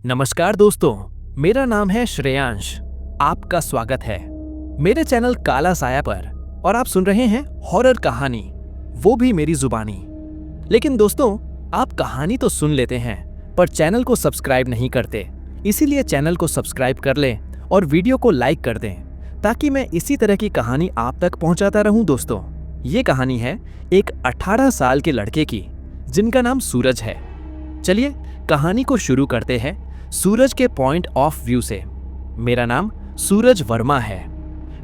नमस्कार दोस्तों, मेरा नाम है श्रेयांश। आपका स्वागत है मेरे चैनल काला साया पर और आप सुन रहे हैं हॉरर कहानी, वो भी मेरी जुबानी। लेकिन दोस्तों, आप कहानी तो सुन लेते हैं पर चैनल को सब्सक्राइब नहीं करते, इसीलिए चैनल को सब्सक्राइब कर लें और वीडियो को लाइक कर दें ताकि मैं इसी तरह की कहानी आप तक पहुंचाता रहूं। दोस्तों, ये कहानी है एक 18 साल के लड़के की जिनका नाम सूरज है। चलिए कहानी को शुरू करते हैं सूरज के पॉइंट ऑफ व्यू से। मेरा नाम सूरज वर्मा है।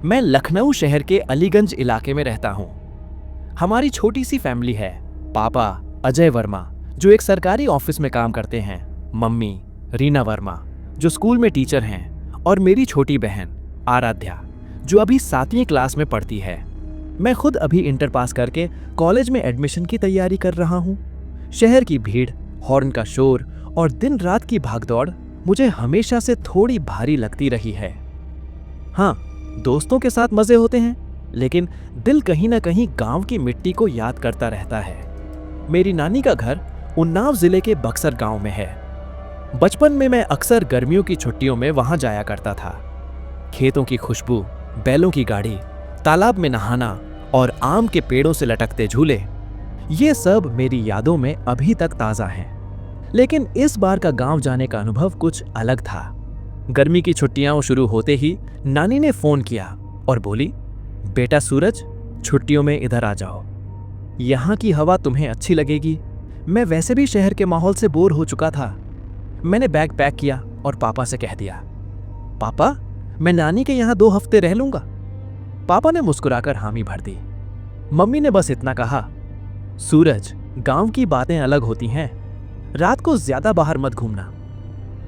मैं लखनऊ शहर के अलीगंज इलाके में रहता हूँ। हमारी छोटी सी फैमिली है। पापा अजय वर्मा जो एक सरकारी ऑफिस में काम करते हैं, मम्मी रीना वर्मा जो स्कूल में टीचर हैं और मेरी छोटी बहन आराध्या जो अभी 7वीं क्लास में पढ़ती है। मैं खुद अभी इंटर पास करके कॉलेज में एडमिशन की तैयारी कर रहा हूँ। शहर की भीड़, हॉर्न का शोर और दिन रात की भागदौड़ मुझे हमेशा से थोड़ी भारी लगती रही है। हाँ, दोस्तों के साथ मजे होते हैं, लेकिन दिल कहीं ना कहीं गांव की मिट्टी को याद करता रहता है। मेरी नानी का घर उन्नाव जिले के बक्सर गांव में है। बचपन में मैं अक्सर गर्मियों की छुट्टियों में वहां जाया करता था। खेतों की खुशबू, बैलों की गाड़ी, तालाब में नहाना और आम के पेड़ों से लटकते झूले, ये सब मेरी यादों में अभी तक ताज़ा हैं। लेकिन इस बार का गांव जाने का अनुभव कुछ अलग था। गर्मी की छुट्टियां शुरू होते ही नानी ने फोन किया और बोली, बेटा सूरज, छुट्टियों में इधर आ जाओ, यहाँ की हवा तुम्हें अच्छी लगेगी। मैं वैसे भी शहर के माहौल से बोर हो चुका था। मैंने बैग पैक किया और पापा से कह दिया, पापा मैं नानी के यहाँ 2 हफ्ते रह लूंगा। पापा ने मुस्कुराकर हामी भर दी। मम्मी ने बस इतना कहा, सूरज गांव की बातें अलग होती हैं, रात को ज्यादा बाहर मत घूमना।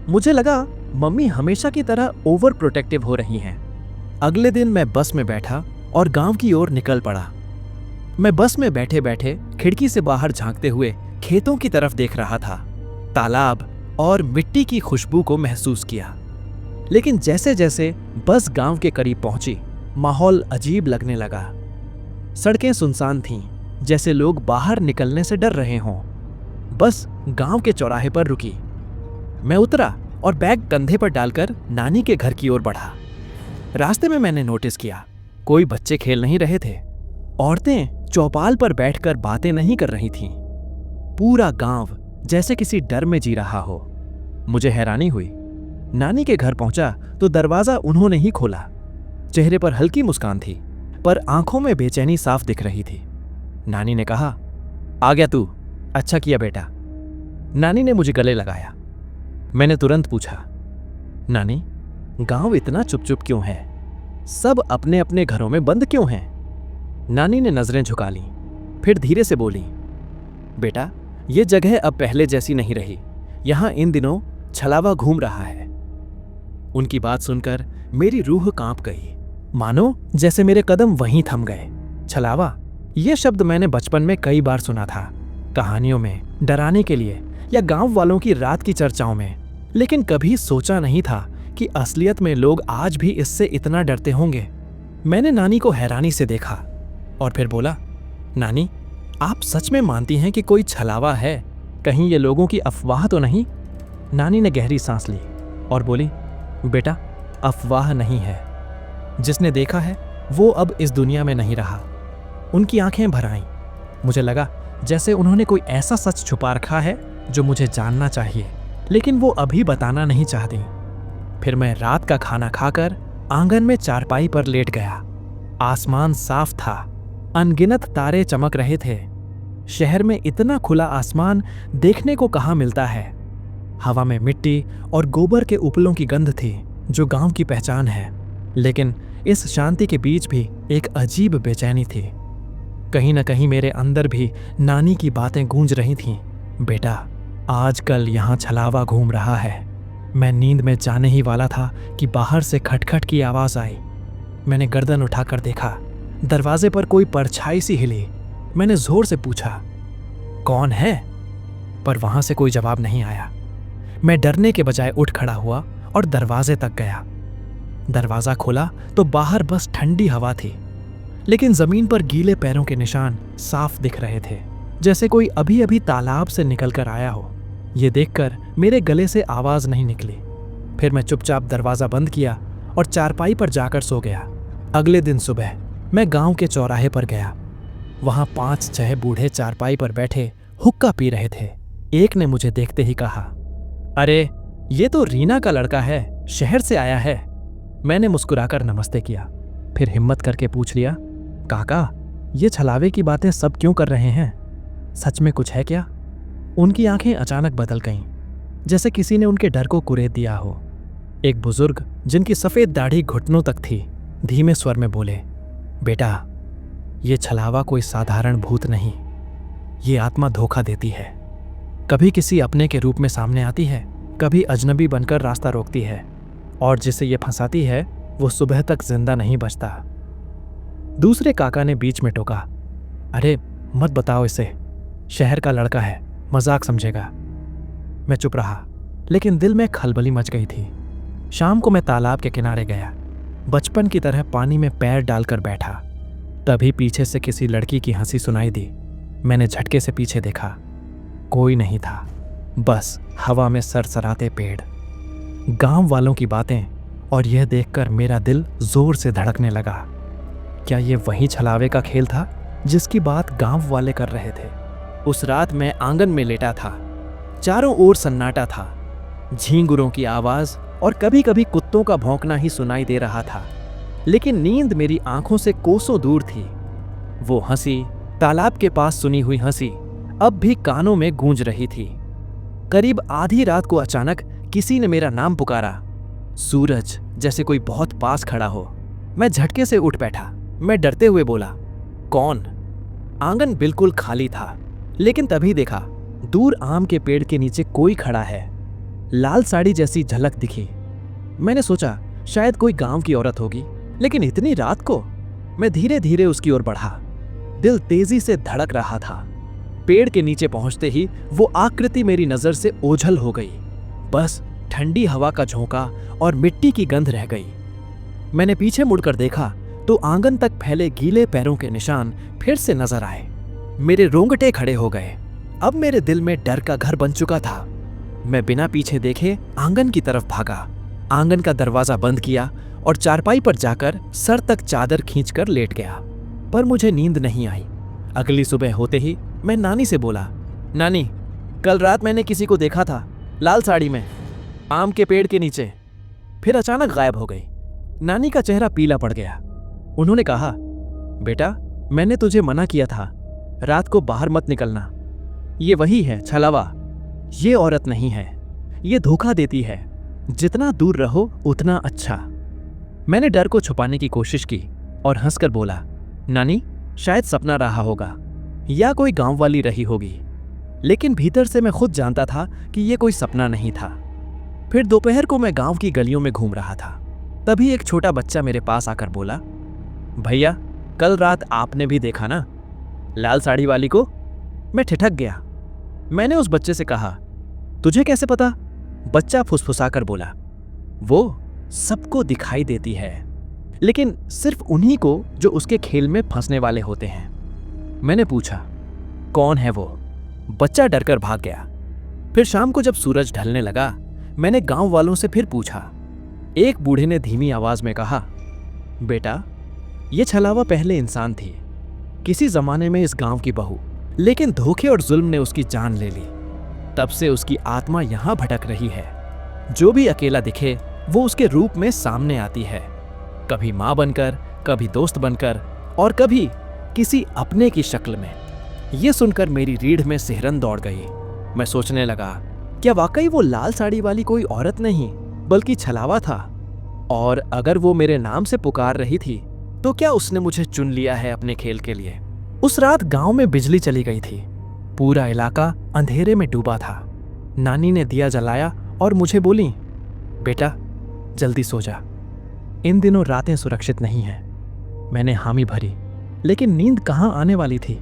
मुझे लगा मम्मी हमेशा की तरह ओवर प्रोटेक्टिव हो रही हैं। अगले दिन मैं बस में बैठा और गांव की ओर निकल पड़ा। मैं बस में बैठे बैठे खिड़की से बाहर झांकते हुए खेतों की तरफ देख रहा था। तालाब और मिट्टी की खुशबू को महसूस किया। लेकिन जैसे जैसे बस गांव के करीब पहुंची, माहौल अजीब लगने लगा। सड़कें सुनसान थीं, जैसे लोग बाहर निकलने से डर रहे हों। बस गांव के चौराहे पर रुकी। मैं उतरा और बैग कंधे पर डालकर नानी के घर की ओर बढ़ा। रास्ते में मैंने नोटिस किया, कोई बच्चे खेल नहीं रहे थे। औरतें चौपाल पर बैठकर बातें नहीं कर रही थीं। पूरा गांव जैसे किसी डर में जी रहा हो। मुझे हैरानी हुई। नानी के घर पहुंचा तो दरवाजा उन्होंने ही खोला। चेहरे पर हल्की मुस्कान थी, पर आंखों में बेचैनी साफ दिख रही थी। नानी ने कहा, आ गया तू, अच्छा किया बेटा। नानी ने मुझे गले लगाया। मैंने तुरंत पूछा, नानी गांव इतना चुप चुप क्यों है? सब अपने अपने घरों में बंद क्यों हैं? नानी ने नजरें झुका लीं, फिर धीरे से बोली, बेटा ये जगह अब पहले जैसी नहीं रही। यहां इन दिनों छलावा घूम रहा है। उनकी बात सुनकर मेरी रूह कांप गई, मानो जैसे मेरे कदम वहीं थम गए। छलावा, यह शब्द मैंने बचपन में कई बार सुना था, कहानियों में डराने के लिए या गांव वालों की रात की चर्चाओं में, लेकिन कभी सोचा नहीं था कि असलियत में लोग आज भी इससे इतना डरते होंगे। मैंने नानी को हैरानी से देखा और फिर बोला, नानी आप सच में मानती हैं कि कोई छलावा है? कहीं ये लोगों की अफवाह तो नहीं? नानी ने गहरी सांस ली और बोली, बेटा अफवाह नहीं है। जिसने देखा है वो अब इस दुनिया में नहीं रहा। उनकी आंखें भर आईं। मुझे लगा जैसे उन्होंने कोई ऐसा सच छुपा रखा है जो मुझे जानना चाहिए, लेकिन वो अभी बताना नहीं चाहती। फिर मैं रात का खाना खाकर आंगन में चारपाई पर लेट गया। आसमान साफ था, अनगिनत तारे चमक रहे थे। शहर में इतना खुला आसमान देखने को कहाँ मिलता है। हवा में मिट्टी और गोबर के उपलों की गंध थी जो गांव की पहचान है। लेकिन इस शांति के बीच भी एक अजीब बेचैनी थी। कहीं ना कहीं मेरे अंदर भी नानी की बातें गूंज रही थीं, बेटा आजकल यहाँ छलावा घूम रहा है। मैं नींद में जाने ही वाला था कि बाहर से खटखट की आवाज आई। मैंने गर्दन उठाकर देखा, दरवाजे पर कोई परछाई सी हिली। मैंने जोर से पूछा, कौन है? पर वहां से कोई जवाब नहीं आया। मैं डरने के बजाय उठ खड़ा हुआ और दरवाजे तक गया। दरवाजा खोला तो बाहर बस ठंडी हवा थी, लेकिन जमीन पर गीले पैरों के निशान साफ दिख रहे थे, जैसे कोई अभी अभी तालाब से निकलकर आया हो। ये देखकर मेरे गले से आवाज नहीं निकली। फिर मैं चुपचाप दरवाजा बंद किया और चारपाई पर जाकर सो गया। अगले दिन सुबह मैं गांव के चौराहे पर गया। वहां 5-6 बूढ़े चारपाई पर बैठे हुक्का पी रहे थे। एक ने मुझे देखते ही कहा, अरे ये तो रीना का लड़का है, शहर से आया है। मैंने मुस्कुराकर नमस्ते किया। फिर हिम्मत करके पूछ लिया, काका ये छलावे की बातें सब क्यों कर रहे हैं? सच में कुछ है क्या? उनकी आंखें अचानक बदल गईं, जैसे किसी ने उनके डर को कुरेद दिया हो। एक बुजुर्ग जिनकी सफेद दाढ़ी घुटनों तक थी, धीमे स्वर में बोले, बेटा ये छलावा कोई साधारण भूत नहीं, ये आत्मा धोखा देती है। कभी किसी अपने के रूप में सामने आती है, कभी अजनबी बनकर रास्ता रोकती है, और जिसे ये फंसाती है वो सुबह तक जिंदा नहीं बचता। दूसरे काका ने बीच में टोका, अरे मत बताओ इसे, शहर का लड़का है, मजाक समझेगा। मैं चुप रहा, लेकिन दिल में खलबली मच गई थी। शाम को मैं तालाब के किनारे गया, बचपन की तरह पानी में पैर डालकर बैठा। तभी पीछे से किसी लड़की की हंसी सुनाई दी। मैंने झटके से पीछे देखा, कोई नहीं था, बस हवा में सरसराते पेड़, गांव वालों की बातें, और यह देखकर मेरा दिल जोर से धड़कने लगा। क्या ये वही छलावे का खेल था जिसकी बात गांव वाले कर रहे थे? उस रात मैं आंगन में लेटा था। चारों ओर सन्नाटा था, झींगुरों की आवाज और कभी कभी कुत्तों का भौंकना ही सुनाई दे रहा था। लेकिन नींद मेरी आंखों से कोसों दूर थी। वो हंसी, तालाब के पास सुनी हुई हंसी, अब भी कानों में गूंज रही थी। करीब आधी रात को अचानक किसी ने मेरा नाम पुकारा, सूरज, जैसे कोई बहुत पास खड़ा हो। मैं झटके से उठ बैठा। मैं डरते हुए बोला, कौन? आंगन बिल्कुल खाली था, लेकिन तभी देखा दूर आम के पेड़ के नीचे कोई खड़ा है। लाल साड़ी जैसी झलक दिखी। मैंने सोचा शायद कोई गांव की औरत होगी, लेकिन इतनी रात को? मैं धीरे धीरे उसकी ओर बढ़ा। दिल तेजी से धड़क रहा था। पेड़ के नीचे पहुंचते ही वो आकृति मेरी नजर से ओझल हो गई। बस ठंडी हवा का झोंका और मिट्टी की गंध रह गई। मैंने पीछे मुड़कर देखा तो आंगन तक फैले गीले पैरों के निशान फिर से नजर आए। मेरे रोंगटे खड़े हो गए। अब मेरे दिल में डर का घर बन चुका था। मैं बिना पीछे देखे आंगन की तरफ भागा। आंगन का दरवाजा बंद किया और चारपाई पर जाकर सर तक चादर खींचकर लेट गया। पर मुझे नींद नहीं आई। अगली सुबह होते ही मैं नानी से बोला, नानी कल रात मैंने किसी को देखा था, लाल साड़ी में, आम के पेड़ के नीचे। फिर अचानक गायब हो गई। नानी का चेहरा पीला पड़ गया। उन्होंने कहा, बेटा मैंने तुझे मना किया था, रात को बाहर मत निकलना। ये वही है छलावा, ये औरत नहीं है, ये धोखा देती है। जितना दूर रहो उतना अच्छा। मैंने डर को छुपाने की कोशिश की और हंसकर बोला, नानी शायद सपना रहा होगा या कोई गांव वाली रही होगी। लेकिन भीतर से मैं खुद जानता था कि यह कोई सपना नहीं था। फिर दोपहर को मैं गांव की गलियों में घूम रहा था। तभी एक छोटा बच्चा मेरे पास आकर बोला, भैया कल रात आपने भी देखा ना लाल साड़ी वाली को? मैं ठिठक गया। मैंने उस बच्चे से कहा, तुझे कैसे पता? बच्चा फुसफुसाकर बोला, वो सबको दिखाई देती है, लेकिन सिर्फ उन्हीं को जो उसके खेल में फंसने वाले होते हैं। मैंने पूछा, कौन है वो? बच्चा डरकर भाग गया। फिर शाम को जब सूरज ढलने लगा, मैंने गांव वालों से फिर पूछा। एक बूढ़े ने धीमी आवाज में कहा, बेटा ये छलावा पहले इंसान थी, किसी जमाने में इस गांव की बहू, लेकिन धोखे और जुल्म ने उसकी जान ले ली। तब से उसकी आत्मा यहां भटक रही है। जो भी अकेला दिखे वो उसके रूप में सामने आती है, कभी मां बनकर, कभी दोस्त बनकर, और कभी किसी अपने की शक्ल में। यह सुनकर मेरी रीढ़ में सिहरन दौड़ गई। मैं सोचने लगा, क्या वाकई वो लाल साड़ी वाली कोई औरत नहीं बल्कि छलावा था? और अगर वो मेरे नाम से पुकार रही थी तो क्या उसने मुझे चुन लिया है अपने खेल के लिए? उस रात गांव में बिजली चली गई थी। पूरा इलाका अंधेरे में डूबा था। नानी ने दिया जलाया और मुझे बोली, बेटा जल्दी सो जा, इन दिनों रातें सुरक्षित नहीं हैं। मैंने हामी भरी, लेकिन नींद कहाँ आने वाली थी।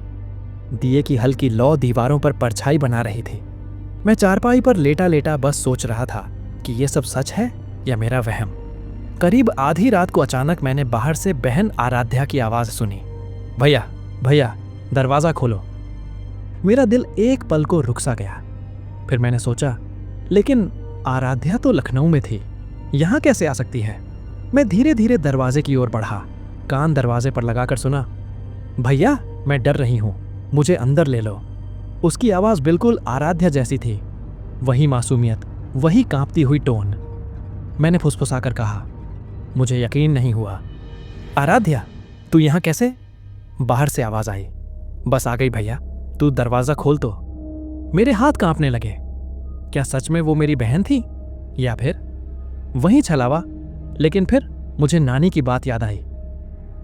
दिए की हल्की लौ दीवारों पर परछाई बना रही थी। मैं चारपाई पर लेटा लेटा बस सोच रहा था कि यह सब सच है या मेरा वहम। करीब आधी रात को अचानक मैंने बाहर से बहन आराध्या की आवाज सुनी, भैया भैया दरवाजा खोलो। मेरा दिल एक पल को रुक सा गया। फिर मैंने सोचा, लेकिन आराध्या तो लखनऊ में थी, यहाँ कैसे आ सकती है? मैं धीरे धीरे दरवाजे की ओर बढ़ा, कान दरवाजे पर लगाकर सुना, भैया मैं डर रही हूँ, मुझे अंदर ले लो। उसकी आवाज़ बिल्कुल आराध्या जैसी थी, वही मासूमियत, वही कांपती हुई टोन। मैंने फुसफुसाकर कहा, मुझे यकीन नहीं हुआ। आराध्या तू यहाँ कैसे? बाहर से आवाज़ आई, बस आ गई भैया, तू दरवाज़ा खोल तो। मेरे हाथ कांपने लगे। क्या सच में वो मेरी बहन थी या फिर वही छलावा? लेकिन फिर मुझे नानी की बात याद आई,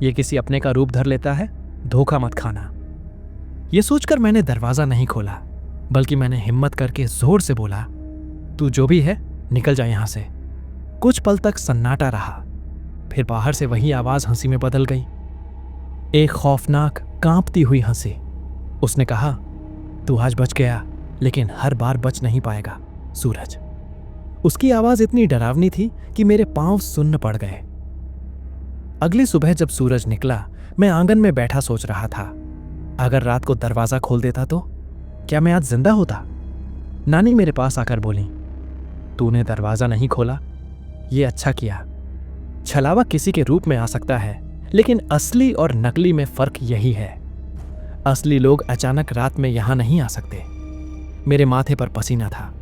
ये किसी अपने का रूप धर लेता है, धोखा मत खाना। ये सोचकर मैंने दरवाज़ा नहीं खोला, बल्कि मैंने हिम्मत करके जोर से बोला, तू जो भी है निकल जा यहां से। कुछ पल तक सन्नाटा रहा, फिर बाहर से वही आवाज़ हंसी में बदल गई, एक खौफनाक कांपती हुई हंसी। उसने कहा, तू आज बच गया, लेकिन हर बार बच नहीं पाएगा सूरज। उसकी आवाज़ इतनी डरावनी थी कि मेरे पांव सुन्न पड़ गए। अगली सुबह जब सूरज निकला, मैं आंगन में बैठा सोच रहा था, अगर रात को दरवाज़ा खोल देता तो क्या मैं आज जिंदा होता? नानी मेरे पास आकर बोली, तूने दरवाज़ा नहीं खोला, ये अच्छा किया। छलावा किसी के रूप में आ सकता है, लेकिन असली और नकली में फर्क यही है, असली लोग अचानक रात में यहां नहीं आ सकते। मेरे माथे पर पसीना था।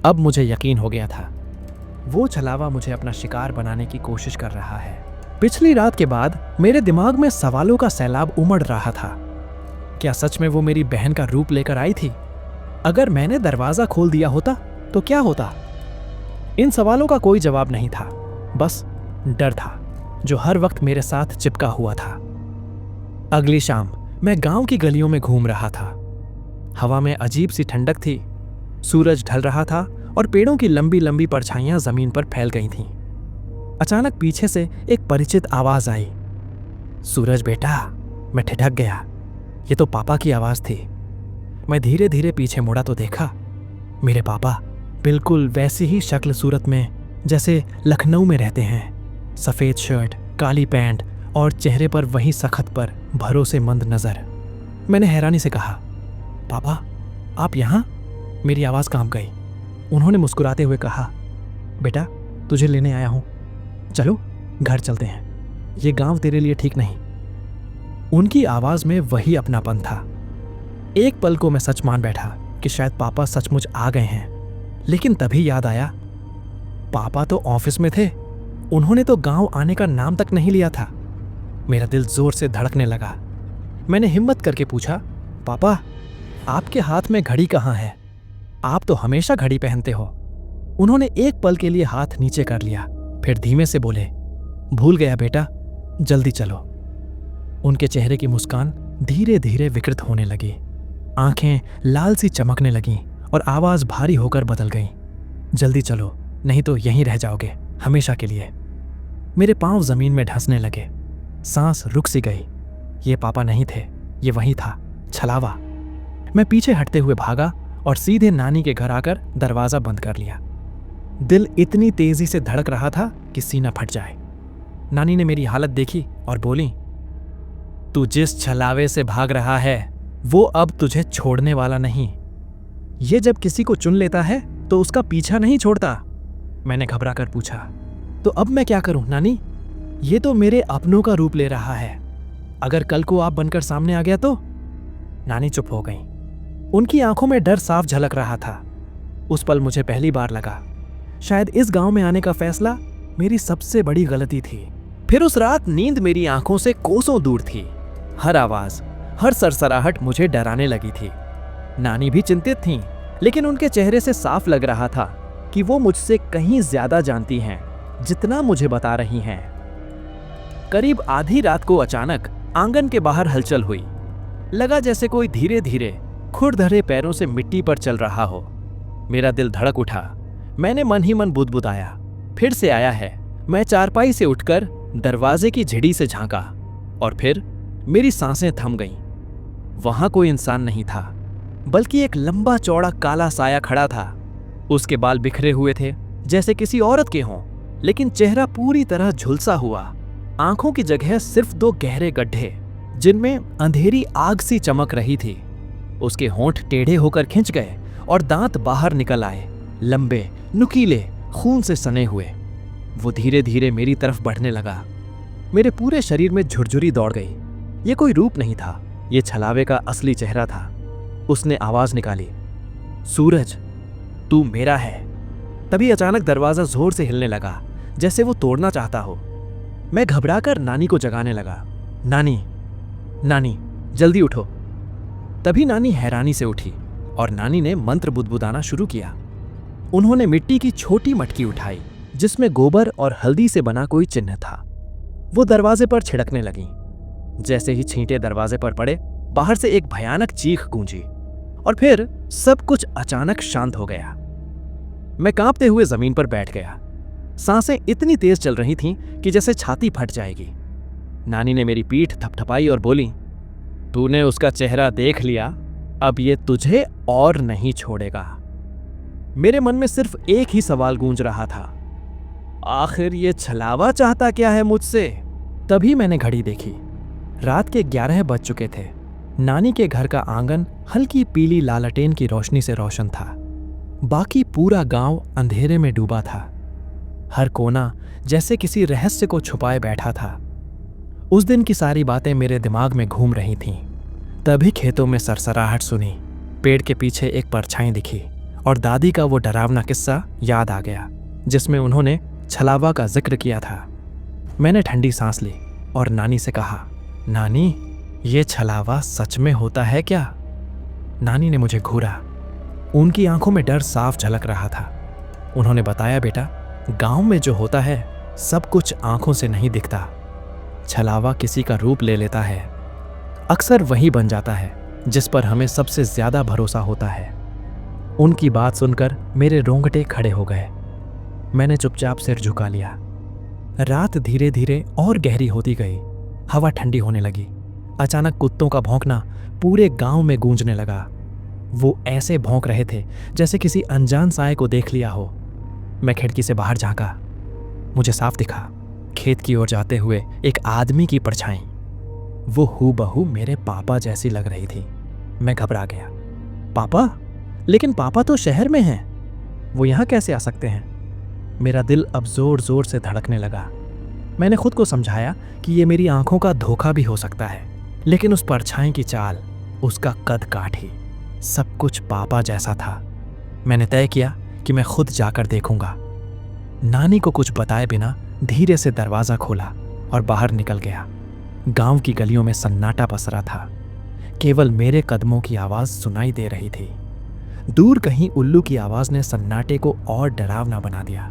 अब मुझे यकीन हो गया था, वो छलावा मुझे अपना शिकार बनाने की कोशिश कर रहा है। पिछली रात के बाद मेरे दिमाग में सवालों का सैलाब उमड़ रहा था। क्या सच में वो मेरी बहन का रूप लेकर आई थी? अगर मैंने दरवाजा खोल दिया होता तो क्या होता? इन सवालों का कोई जवाब नहीं था, बस डर था जो हर वक्त मेरे साथ चिपका हुआ था। अगली शाम मैं गांव की गलियों में घूम रहा था। हवा में अजीब सी ठंडक थी, सूरज ढल रहा था और पेड़ों की लंबी लंबी परछाइयां जमीन पर फैल गई थीं। अचानक पीछे से एक परिचित आवाज आई, सूरज बेटा। मैं ठिठक गया, ये तो पापा की आवाज थी। मैं धीरे धीरे पीछे मुड़ा तो देखा, मेरे पापा बिल्कुल वैसी ही शक्ल सूरत में जैसे लखनऊ में रहते हैं। सफ़ेद शर्ट, काली पैंट और चेहरे पर वही सख्त पर भरोसेमंद नज़र। मैंने हैरानी से कहा, पापा आप यहाँ? मेरी आवाज़ कांप गई। उन्होंने मुस्कुराते हुए कहा, बेटा तुझे लेने आया हूँ, चलो घर चलते हैं, ये गांव तेरे लिए ठीक नहीं। उनकी आवाज़ में वही अपनापन था। एक पल को मैं सच मान बैठा कि शायद पापा सचमुच आ गए हैं, लेकिन तभी याद आया, पापा तो ऑफिस में थे, उन्होंने तो गांव आने का नाम तक नहीं लिया था। मेरा दिल जोर से धड़कने लगा। मैंने हिम्मत करके पूछा, पापा आपके हाथ में घड़ी कहाँ है? आप तो हमेशा घड़ी पहनते हो। उन्होंने एक पल के लिए हाथ नीचे कर लिया, फिर धीमे से बोले, भूल गया बेटा, जल्दी चलो। उनके चेहरे की मुस्कान धीरे धीरे विकृत होने लगी, आंखें लाल सी चमकने लगीं और आवाज भारी होकर बदल गई। जल्दी चलो, नहीं तो यहीं रह जाओगे हमेशा के लिए। मेरे पांव जमीन में धंसने लगे, सांस रुक सी गई। ये पापा नहीं थे, ये वही था, छलावा। मैं पीछे हटते हुए भागा और सीधे नानी के घर आकर दरवाजा बंद कर लिया। दिल इतनी तेजी से धड़क रहा था कि सीना फट जाए। नानी ने मेरी हालत देखी और बोली, तू जिस छलावे से भाग रहा है वो अब तुझे छोड़ने वाला नहीं। ये जब किसी को चुन लेता है तो उसका पीछा नहीं छोड़ता। मैंने घबरा कर पूछा, तो अब मैं क्या करूं नानी? ये तो मेरे अपनों का रूप ले रहा है, अगर कल को आप बनकर सामने आ गया तो? नानी चुप हो गई। उनकी आंखों में डर साफ झलक रहा था। उस पल मुझे पहली बार लगा, शायद इस गांव में आने का फैसला मेरी सबसे बड़ी गलती थी। फिर उस रात नींद मेरी आंखों से कोसों दूर थी। हर आवाज, हर सरसराहट मुझे डराने लगी थी। नानी भी चिंतित थीं, लेकिन उनके चेहरे से साफ लग रहा था कि वो मुझसे कहीं ज्यादा जानती हैं जितना मुझे बता रही हैं। करीब आधी रात को अचानक आंगन के बाहर हलचल हुई। लगा जैसे कोई धीरे धीरे खुरदरे पैरों से मिट्टी पर चल रहा हो। मेरा दिल धड़क उठा। मैंने मन ही मन बुदबुदाया, फिर से आया है। मैं चारपाई से उठकर दरवाजे की झिड़ी से झांका और फिर मेरी सांसें थम गईं। वहां कोई इंसान नहीं था, बल्कि एक लंबा चौड़ा काला साया खड़ा था। उसके बाल बिखरे हुए थे जैसे किसी औरत के हों, लेकिन चेहरा पूरी तरह झुलसा हुआ। आंखों की जगह सिर्फ दो गहरे गड्ढे जिनमें अंधेरी आग सी चमक रही थी। उसके होंठ टेढ़े होकर खिंच गए और दांत बाहर निकल आए, लंबे, नुकीले, खून से सने हुए। वो धीरे धीरे मेरी तरफ बढ़ने लगा। मेरे पूरे शरीर में झुरझुरी दौड़ गई। ये कोई रूप नहीं था, ये छलावे का असली चेहरा था। उसने आवाज निकाली, सूरज, तू मेरा है। तभी अचानक दरवाजा जोर से हिलने लगा, जैसे वो तोड़ना चाहता हो। मैं घबराकर नानी को जगाने लगा। नानी, नानी, जल्दी उठो। तभी नानी हैरानी से उठी और नानी ने मंत्र बुदबुदाना शुरू किया। उन्होंने मिट्टी की छोटी मटकी उठाई जिसमें गोबर और हल्दी से बना कोई चिन्ह था। वो दरवाजे पर छिड़कने लगी। जैसे ही छींटे दरवाजे पर पड़े, बाहर से एक भयानक चीख गूंजी और फिर सब कुछ अचानक शांत हो गया। मैं कांपते हुए जमीन पर बैठ गया। सांसें इतनी तेज चल रही थीं कि जैसे छाती फट जाएगी। नानी ने मेरी पीठ थपथपाई और बोली, तूने उसका चेहरा देख लिया, अब ये तुझे और नहीं छोड़ेगा। मेरे मन में सिर्फ एक ही सवाल गूंज रहा था, आखिर ये छलावा चाहता क्या है मुझसे? तभी मैंने घड़ी देखी। रात के 11 बज चुके थे। नानी के घर का आंगन हल्की पीली लालटेन की रोशनी से रोशन था। बाकी पूरा गांव अंधेरे में डूबा था। हर कोना जैसे किसी रहस्य को छुपाए बैठा था। उस दिन की सारी बातें मेरे दिमाग में घूम रही थीं। तभी खेतों में सरसराहट सुनी, पेड़ के पीछे एक परछाई दिखी और दादी का वो डरावना किस्सा याद आ गया जिसमें उन्होंने छलावा का जिक्र किया था। मैंने ठंडी सांस ली और नानी से कहा, नानी, ये छलावा सच में होता है क्या? नानी ने मुझे घूरा। उनकी आंखों में डर साफ झलक रहा था। उन्होंने बताया, बेटा, गांव में जो होता है सब कुछ आंखों से नहीं दिखता। छलावा किसी का रूप ले लेता है, अक्सर वही बन जाता है जिस पर हमें सबसे ज्यादा भरोसा होता है। उनकी बात सुनकर मेरे रोंगटे खड़े हो गए। मैंने चुपचाप सिर झुका लिया। रात धीरे धीरे और गहरी होती गई। हवा ठंडी होने लगी। अचानक कुत्तों का भौंकना पूरे गांव में गूंजने लगा। वो ऐसे भौंक रहे थे जैसे किसी अनजान साए को देख लिया हो। मैं खिड़की से बाहर झांका। मुझे साफ दिखा, खेत की ओर जाते हुए एक आदमी की परछाई। वो हूबहू मेरे पापा जैसी लग रही थी। मैं घबरा गया। पापा? लेकिन पापा तो शहर में हैं। वो यहाँ कैसे आ सकते हैं? मेरा दिल अब जोर जोर से धड़कने लगा। मैंने खुद को समझाया कि ये मेरी आंखों का धोखा भी हो सकता है, लेकिन उस परछाई की चाल, उसका कद काठी, सब कुछ पापा जैसा था। मैंने तय किया कि मैं खुद जाकर देखूंगा। नानी को कुछ बताए बिना धीरे से दरवाजा खोला और बाहर निकल गया। गांव की गलियों में सन्नाटा पसरा था। केवल मेरे कदमों की आवाज सुनाई दे रही थी। दूर कहीं उल्लू की आवाज ने सन्नाटे को और डरावना बना दिया।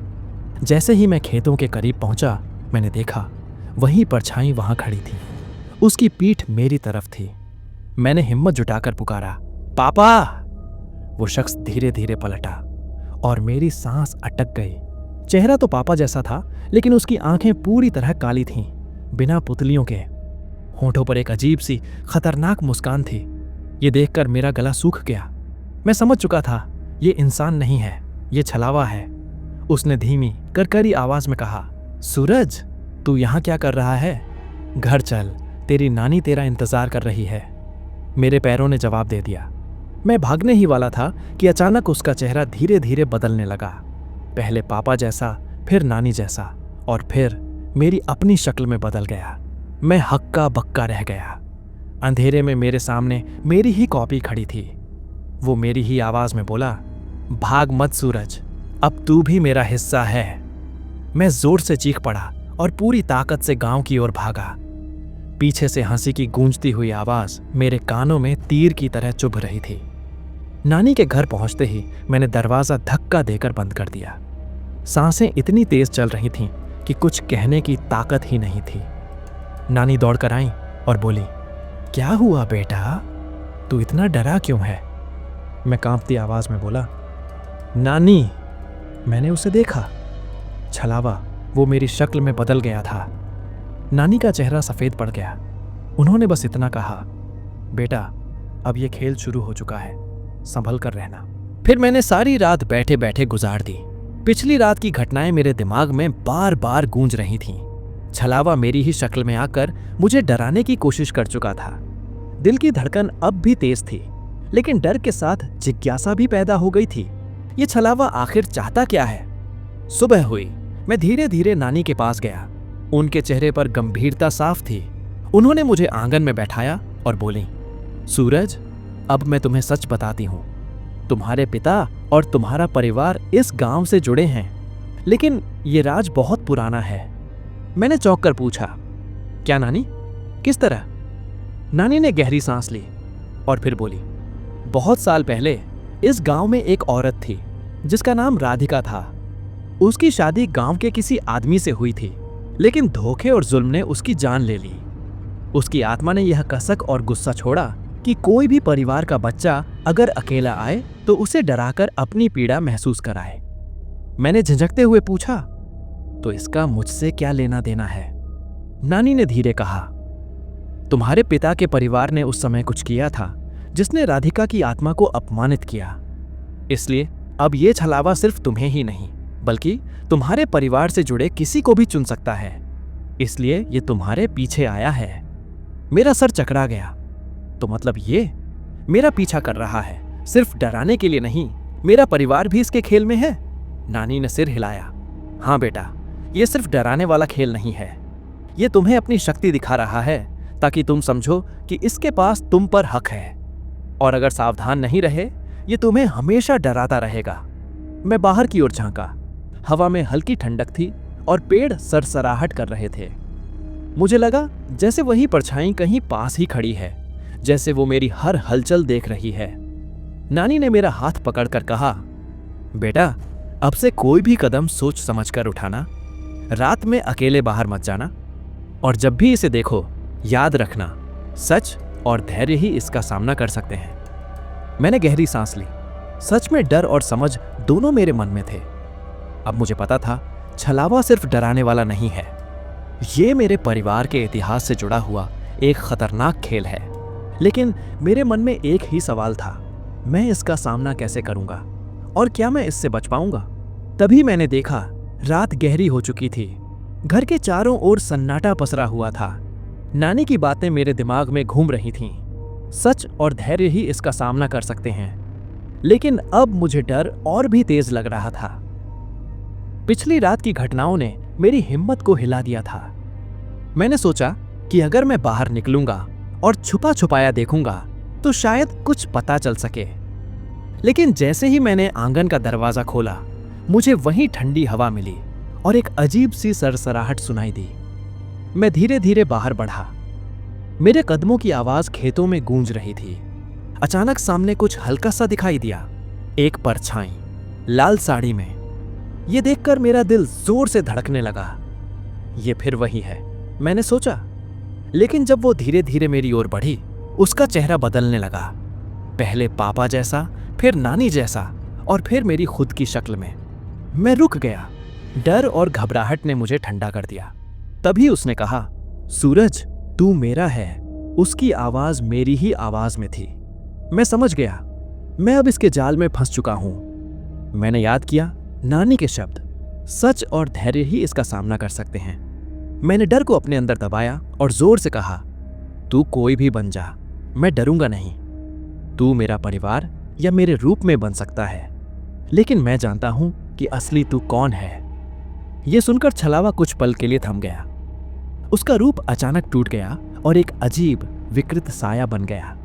जैसे ही मैं खेतों के करीब पहुंचा, मैंने देखा वही परछाई वहां खड़ी थी। उसकी पीठ मेरी तरफ थी। मैंने हिम्मत जुटाकर पुकारा, पापा! वो शख्स धीरे धीरे पलटा और मेरी सांस अटक गई। चेहरा तो पापा जैसा था, लेकिन उसकी आंखें पूरी तरह काली थीं, बिना पुतलियों के। होठों पर एक अजीब सी खतरनाक मुस्कान थी। ये देखकर मेरा गला सूख गया। मैं समझ चुका था ये इंसान नहीं है, ये छलावा है। उसने धीमी करकरी आवाज में कहा, सूरज, तू यहाँ क्या कर रहा है? घर चल, तेरी नानी तेरा इंतजार कर रही है। मेरे पैरों ने जवाब दे दिया। मैं भागने ही वाला था कि अचानक उसका चेहरा धीरे धीरे बदलने लगा। पहले पापा जैसा, फिर नानी जैसा, और फिर मेरी अपनी शक्ल में बदल गया। मैं हक्का बक्का रह गया। अंधेरे में मेरे सामने मेरी ही कॉपी खड़ी थी। वो मेरी ही आवाज में बोला, भाग मत सूरज, अब तू भी मेरा हिस्सा है। मैं जोर से चीख पड़ा और पूरी ताकत से गांव की ओर भागा। पीछे से हंसी की गूंजती हुई आवाज मेरे कानों में तीर की तरह चुभ रही थी। नानी के घर पहुंचते ही मैंने दरवाजा धक्का देकर बंद कर दिया। सांसें इतनी तेज चल रही थीं कि कुछ कहने की ताकत ही नहीं थी। नानी दौड़कर आई और बोली, क्या हुआ बेटा, तू इतना डरा क्यों है? मैं कांपती आवाज में बोला, नानी। मैंने उसे देखा। छलावा वो मेरी शक्ल में बदल गया था। नानी का चेहरा सफेद पड़ गया। उन्होंने बस इतना कहा, बेटा, अब ये खेल शुरू हो चुका है, संभल कर रहना। फिर मैंने सारी रात बैठे बैठे गुजार दी। पिछली रात की घटनाएं मेरे दिमाग में बार बार गूंज रही थीं। छलावा मेरी ही शक्ल में आकर मुझे डराने की कोशिश कर चुका था। दिल की धड़कन अब भी तेज थी, लेकिन डर के साथ जिज्ञासा भी पैदा हो गई थी। ये छलावा आखिर चाहता क्या है? सुबह हुई। मैं धीरे धीरे नानी के पास गया। उनके चेहरे पर गंभीरता साफ थी। उन्होंने मुझे आंगन में बैठाया और बोली, सूरज, अब मैं तुम्हें सच बताती हूँ। तुम्हारे पिता और तुम्हारा परिवार इस गांव से जुड़े हैं, लेकिन ये राज बहुत पुराना है। मैंने चौंक कर पूछा, क्या नानी? किस तरह? नानी ने गहरी सांस ली और फिर बोली, बहुत साल पहले इस गांव में एक औरत थी जिसका नाम राधिका था। उसकी शादी गांव के किसी आदमी से हुई थी, लेकिन धोखे और जुल्म ने उसकी जान ले ली। उसकी आत्मा ने यह कसक और गुस्सा छोड़ा कि कोई भी परिवार का बच्चा अगर अकेला आए तो उसे डराकर अपनी पीड़ा महसूस कराए। मैंने झिझकते हुए पूछा, तो इसका मुझसे क्या लेना देना है? नानी ने धीरे कहा, तुम्हारे पिता के परिवार ने उस समय कुछ किया था जिसने राधिका की आत्मा को अपमानित किया। इसलिए अब ये छलावा सिर्फ तुम्हें ही नहीं, बल्कि तुम्हारे परिवार से जुड़े किसी को भी चुन सकता है। इसलिए ये तुम्हारे पीछे आया है। मेरा सर चकरा गया। तो मतलब ये मेरा पीछा कर रहा है, सिर्फ डराने के लिए नहीं, मेरा परिवार भी इसके खेल में है? नानी ने सिर हिलाया। हाँ बेटा, ये सिर्फ डराने वाला खेल नहीं है। ये तुम्हें अपनी शक्ति दिखा रहा है ताकि तुम समझो कि इसके पास तुम पर हक है, और अगर सावधान नहीं रहे ये तुम्हें हमेशा डराता रहेगा। मैं बाहर की ओर झांका। हवा में हल्की ठंडक थी और पेड़ सरसराहट कर रहे थे। मुझे लगा जैसे वही परछाई कहीं पास ही खड़ी है, जैसे वो मेरी हर हलचल देख रही है। नानी ने मेरा हाथ पकड़कर कहा, बेटा, अब से कोई भी कदम सोच समझकर उठाना। रात में अकेले बाहर मत जाना, और जब भी इसे देखो याद रखना, सच और धैर्य ही इसका सामना कर सकते हैं। मैंने गहरी सांस ली। सच में डर और समझ दोनों मेरे मन में थे। अब मुझे पता था छलावा सिर्फ डराने वाला नहीं है, ये मेरे परिवार के इतिहास से जुड़ा हुआ एक खतरनाक खेल है। लेकिन मेरे मन में एक ही सवाल था, मैं इसका सामना कैसे करूंगा और क्या मैं इससे बच पाऊंगा? तभी मैंने देखा रात गहरी हो चुकी थी। घर के चारों ओर सन्नाटा पसरा हुआ था। नानी की बातें मेरे दिमाग में घूम रही थीं। सच और धैर्य ही इसका सामना कर सकते हैं। लेकिन अब मुझे डर और भी तेज लग रहा था। पिछली रात की घटनाओं ने मेरी हिम्मत को हिला दिया था। मैंने सोचा कि अगर मैं बाहर निकलूंगा और छुपा छुपाया देखूंगा तो शायद कुछ पता चल सके। लेकिन जैसे ही मैंने आंगन का दरवाजा खोला, मुझे वहीं ठंडी हवा मिली और एक अजीब सी सरसराहट सुनाई दी। मैं धीरे धीरे बाहर बढ़ा। मेरे कदमों की आवाज खेतों में गूंज रही थी। अचानक सामने कुछ हल्का सा दिखाई दिया, एक परछाई लाल साड़ी में। यह देखकर मेरा दिल जोर से धड़कने लगा। ये फिर वही है, मैंने सोचा। लेकिन जब वो धीरे धीरे मेरी ओर बढ़ी, उसका चेहरा बदलने लगा। पहले पापा जैसा, फिर नानी जैसा, और फिर मेरी खुद की शक्ल में। मैं रुक गया। डर और घबराहट ने मुझे ठंडा कर दिया। तभी उसने कहा, सूरज, तू मेरा है। उसकी आवाज मेरी ही आवाज में थी। मैं समझ गया, मैं अब इसके जाल में फंस चुका हूं। मैंने याद किया नानी के शब्द, सच और धैर्य ही इसका सामना कर सकते हैं। मैंने डर को अपने अंदर दबाया और जोर से कहा, तू कोई भी बन जा, मैं डरूंगा नहीं। तू मेरा परिवार या मेरे रूप में बन सकता है, लेकिन मैं जानता हूं कि असली तू कौन है। यह सुनकर छलावा कुछ पल के लिए थम गया। उसका रूप अचानक टूट गया और एक अजीब विकृत साया बन गया।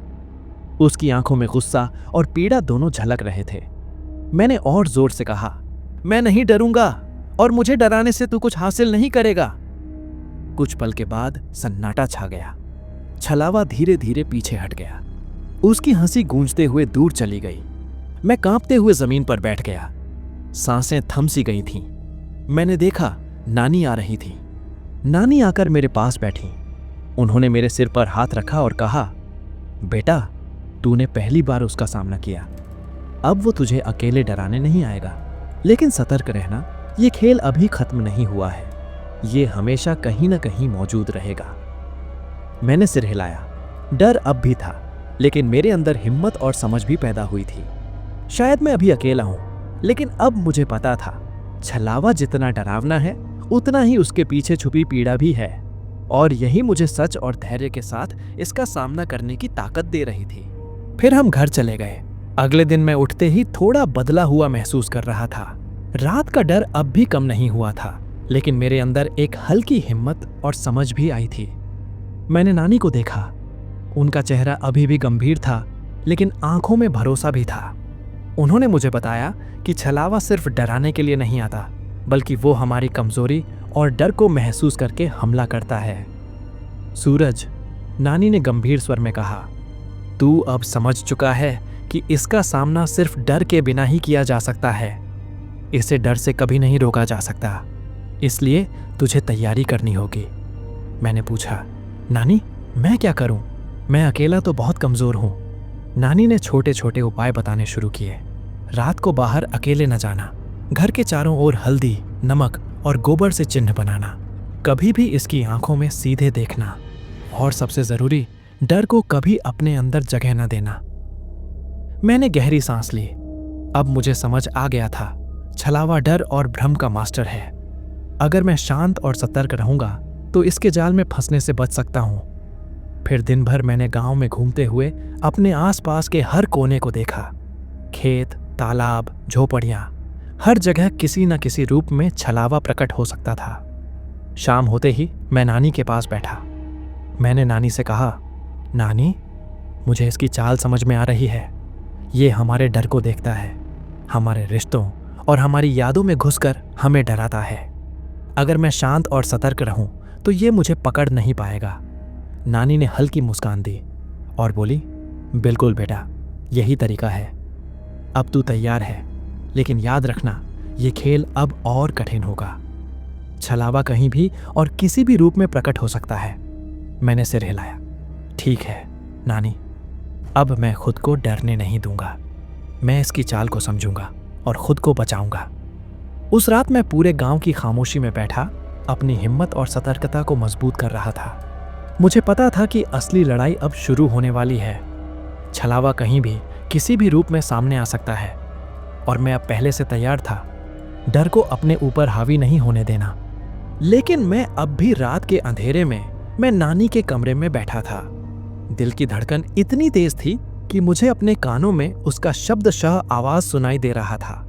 उसकी आंखों में गुस्सा और पीड़ा दोनों झलक रहे थे। मैंने और जोर से कहा, मैं नहीं डरूंगा और मुझे डराने से तू कुछ हासिल नहीं करेगा। कुछ पल के बाद सन्नाटा छा गया। छलावा धीरे धीरे पीछे हट गया। उसकी हंसी गूंजते हुए दूर चली गई। मैं कांपते हुए जमीन पर बैठ गया। सांसें थम सी गई थीं। मैंने देखा नानी आ रही थी। नानी आकर मेरे पास बैठी। उन्होंने मेरे सिर पर हाथ रखा और कहा, बेटा, तूने पहली बार उसका सामना किया। अब वो तुझे अकेले डराने नहीं आएगा। लेकिन सतर्क रहना, ये खेल अभी खत्म नहीं हुआ है। ये हमेशा कहीं ना कहीं मौजूद रहेगा। मैंने सिर हिलाया। डर अब भी था, लेकिन मेरे अंदर हिम्मत और समझ भी पैदा हुई थी। शायद मैं अभी अकेला हूं, लेकिन अब मुझे पता था छलावा जितना डरावना है, उतना ही उसके पीछे छुपी पीड़ा भी है। और यही मुझे सच और धैर्य के साथ इसका सामना करने की ताकत दे रही थी। फिर हम घर चले गए। अगले दिन मैं उठते ही थोड़ा बदला हुआ महसूस कर रहा था। रात का डर अब भी कम नहीं हुआ था, लेकिन मेरे अंदर एक हल्की हिम्मत और समझ भी आई थी। मैंने नानी को देखा। उनका चेहरा अभी भी गंभीर था, लेकिन आंखों में भरोसा भी था। उन्होंने मुझे बताया कि छलावा सिर्फ डराने के लिए नहीं आता, बल्कि वो हमारी कमजोरी और डर को महसूस करके हमला करता है। सूरज, नानी ने गंभीर स्वर में कहा, तू अब समझ चुका है कि इसका सामना सिर्फ डर के बिना ही किया जा सकता है। इसे डर से कभी नहीं रोका जा सकता, इसलिए तुझे तैयारी करनी होगी। मैंने पूछा, नानी मैं क्या करूं? मैं अकेला तो बहुत कमजोर हूं। नानी ने छोटे छोटे उपाय बताने शुरू किए। रात को बाहर अकेले न जाना, घर के चारों ओर हल्दी, नमक और गोबर से चिन्ह बनाना, कभी भी इसकी आंखों में सीधे देखना, और सबसे जरूरी, डर को कभी अपने अंदर जगह न देना। मैंने गहरी सांस ली। अब मुझे समझ आ गया था, छलावा डर और भ्रम का मास्टर है। अगर मैं शांत और सतर्क रहूंगा तो इसके जाल में फंसने से बच सकता हूं। फिर दिन भर मैंने गांव में घूमते हुए अपने आसपास के हर कोने को देखा। खेत, तालाब, झोपड़ियां, हर जगह किसी न किसी रूप में छलावा प्रकट हो सकता था। शाम होते ही मैं नानी के पास बैठा। मैंने नानी से कहा, नानी मुझे इसकी चाल समझ में आ रही है। ये हमारे डर को देखता है, हमारे रिश्तों और हमारी यादों में घुसकर हमें डराता है। अगर मैं शांत और सतर्क रहूं तो ये मुझे पकड़ नहीं पाएगा। नानी ने हल्की मुस्कान दी और बोली, बिल्कुल बेटा, यही तरीका है। अब तू तैयार है, लेकिन याद रखना, ये खेल अब और कठिन होगा। छलावा कहीं भी और किसी भी रूप में प्रकट हो सकता है। मैंने सिर हिलाया। ठीक है नानी, अब मैं खुद को डरने नहीं दूंगा। मैं इसकी चाल को समझूंगा और खुद को बचाऊंगा। उस रात मैं पूरे गांव की खामोशी में बैठा अपनी हिम्मत और सतर्कता को मजबूत कर रहा था। मुझे पता था कि असली लड़ाई अब शुरू होने वाली है। छलावा कहीं भी किसी भी रूप में सामने आ सकता है, और मैं अब पहले से तैयार था, डर को अपने ऊपर हावी नहीं होने देना। लेकिन मैं अब भी रात के अंधेरे में मैं नानी के कमरे में बैठा था। दिल की धड़कन इतनी तेज थी कि मुझे अपने कानों में उसका शब्दशः आवाज सुनाई दे रहा था।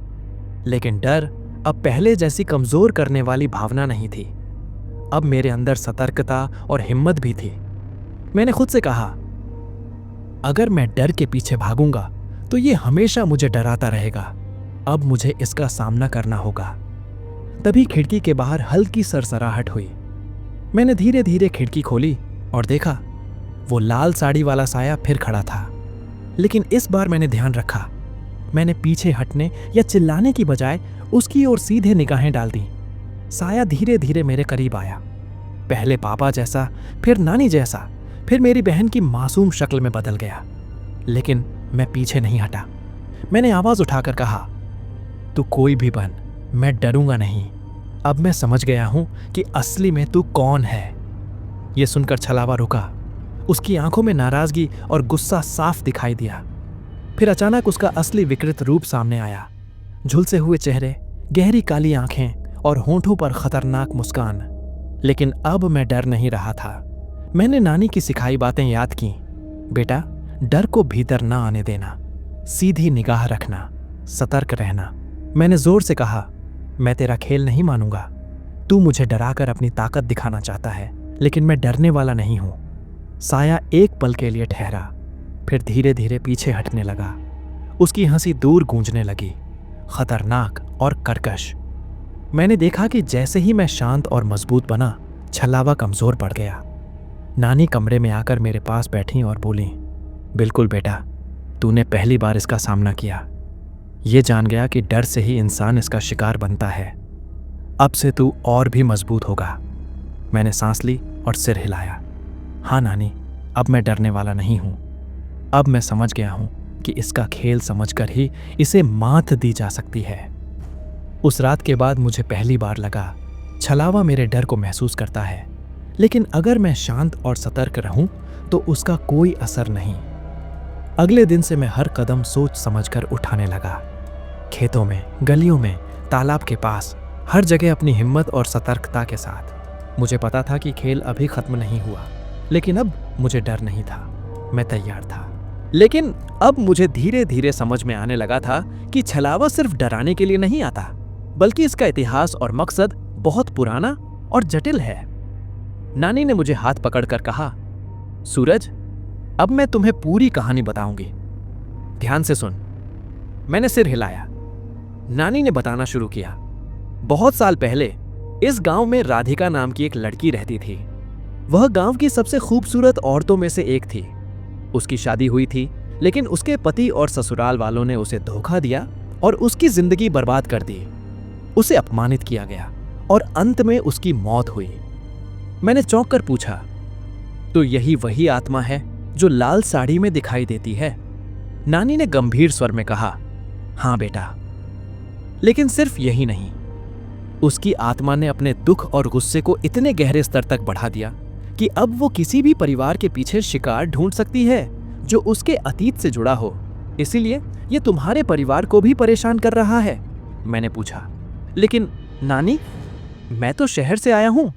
लेकिन डर अब पहले जैसी कमजोर करने वाली भावना नहीं थी। अब मेरे अंदर सतर्कता और हिम्मत भी थी। मैंने खुद से कहा, अगर मैं डर के पीछे भागूंगा तो ये हमेशा मुझे डराता रहेगा। अब मुझे इसका सामना करना होगा। तभी खिड़की के बाहर हल्की सरसराहट हुई। मैंने धीरे धीरे खिड़की खोली और देखा, वो लाल साड़ी वाला साया फिर खड़ा था। लेकिन इस बार मैंने ध्यान रखा। मैंने पीछे हटने या चिल्लाने की बजाय उसकी ओर सीधे निगाहें डाल दी। साया धीरे धीरे मेरे करीब आया, पहले पापा जैसा, फिर नानी जैसा, फिर मेरी बहन की मासूम शक्ल में बदल गया। लेकिन मैं पीछे नहीं हटा। मैंने आवाज उठाकर कहा, तू कोई भी बन, मैं डरूंगा नहीं। अब मैं समझ गया हूं कि असली में तू कौन है। यह सुनकर छलावा रुका। उसकी आंखों में नाराजगी और गुस्सा साफ दिखाई दिया। फिर अचानक उसका असली विकृत रूप सामने आया। झुलसे हुए चेहरे, गहरी काली आंखें और होंठों पर खतरनाक मुस्कान। लेकिन अब मैं डर नहीं रहा था। मैंने नानी की सिखाई बातें याद की। बेटा, डर को भीतर ना आने देना, सीधी निगाह रखना, सतर्क रहना। मैंने जोर से कहा, मैं तेरा खेल नहीं मानूंगा। तू मुझे डराकर अपनी ताकत दिखाना चाहता है, लेकिन मैं डरने वाला नहीं हूं। साया एक पल के लिए ठहरा, फिर धीरे धीरे पीछे हटने लगा। उसकी हंसी दूर गूंजने लगी, खतरनाक और कर्कश। मैंने देखा कि जैसे ही मैं शांत और मजबूत बना, छलावा कमजोर पड़ गया। नानी कमरे में आकर मेरे पास बैठी और बोली, बिल्कुल बेटा, तूने पहली बार इसका सामना किया। ये जान गया कि डर से ही इंसान इसका शिकार बनता है। अब से तू और भी मजबूत होगा। मैंने सांस ली और सिर हिलाया। हाँ नानी, अब मैं डरने वाला नहीं हूं। अब मैं समझ गया हूं कि इसका खेल समझकर ही इसे मात दी जा सकती है। उस रात के बाद मुझे पहली बार लगा, छलावा मेरे डर को महसूस करता है, लेकिन अगर मैं शांत और सतर्क रहूं तो उसका कोई असर नहीं। अगले दिन से मैं हर कदम सोच समझकर उठाने लगा। खेतों में, गलियों में, तालाब के पास, हर जगह अपनी हिम्मत और सतर्कता के साथ। मुझे पता था कि खेल अभी खत्म नहीं हुआ, लेकिन अब मुझे डर नहीं था। मैं तैयार था। लेकिन अब मुझे धीरे धीरे समझ में आने लगा था कि छलावा सिर्फ डराने के लिए नहीं आता, बल्कि इसका इतिहास और मकसद बहुत पुराना और जटिल है। नानी ने मुझे हाथ पकड़कर कहा, सूरज, अब मैं तुम्हें पूरी कहानी बताऊंगी, ध्यान से सुन। मैंने सिर हिलाया। नानी ने बताना शुरू किया। बहुत साल पहले इस गांव में राधिका नाम की एक लड़की रहती थी। वह गांव की सबसे खूबसूरत औरतों में से एक थी। उसकी शादी हुई थी, लेकिन उसके पति और ससुराल वालों ने उसे धोखा दिया और उसकी जिंदगी बर्बाद कर दी। उसे अपमानित किया गया और अंत में उसकी मौत हुई। मैंने चौंक कर पूछा, तो यही वही आत्मा है जो लाल साड़ी में दिखाई देती है? नानी ने गंभीर स्वर में कहा, हाँ बेटा, लेकिन सिर्फ यही नहीं। उसकी आत्मा ने अपने दुख और गुस्से को इतने गहरे स्तर तक बढ़ा दिया कि अब वो किसी भी परिवार के पीछे शिकार ढूंढ सकती है जो उसके अतीत से जुड़ा हो। इसीलिए ये तुम्हारे परिवार को भी परेशान कर रहा है। मैंने पूछा, लेकिन नानी, मैं तो शहर से आया हूं,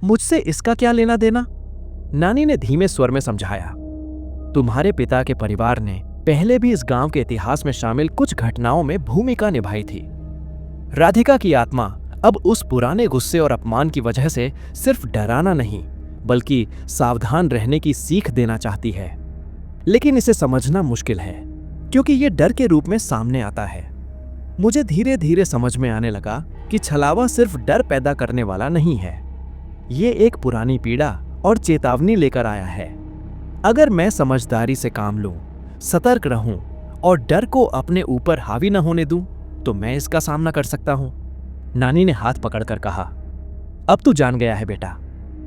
मुझसे इसका क्या लेना देना? नानी ने धीमे स्वर में समझाया, तुम्हारे पिता के परिवार ने पहले भी इस गांव के इतिहास में शामिल कुछ घटनाओं में भूमिका निभाई थी। राधिका की आत्मा अब उस पुराने गुस्से और अपमान की वजह से सिर्फ डराना नहीं, बल्कि सावधान रहने की सीख देना चाहती है। लेकिन इसे समझना मुश्किल है, क्योंकि ये डर के रूप में सामने आता है। मुझे धीरे धीरे समझ में आने लगा कि छलावा सिर्फ डर पैदा करने वाला नहीं है। ये एक पुरानी पीड़ा और चेतावनी लेकर आया है। अगर मैं समझदारी से काम लूं, सतर्क रहूं और डर को अपने ऊपर हावी न होने दूं, तो मैं इसका सामना कर सकता हूं। नानी ने हाथ पकड़कर कहा, अब तू जान गया है बेटा।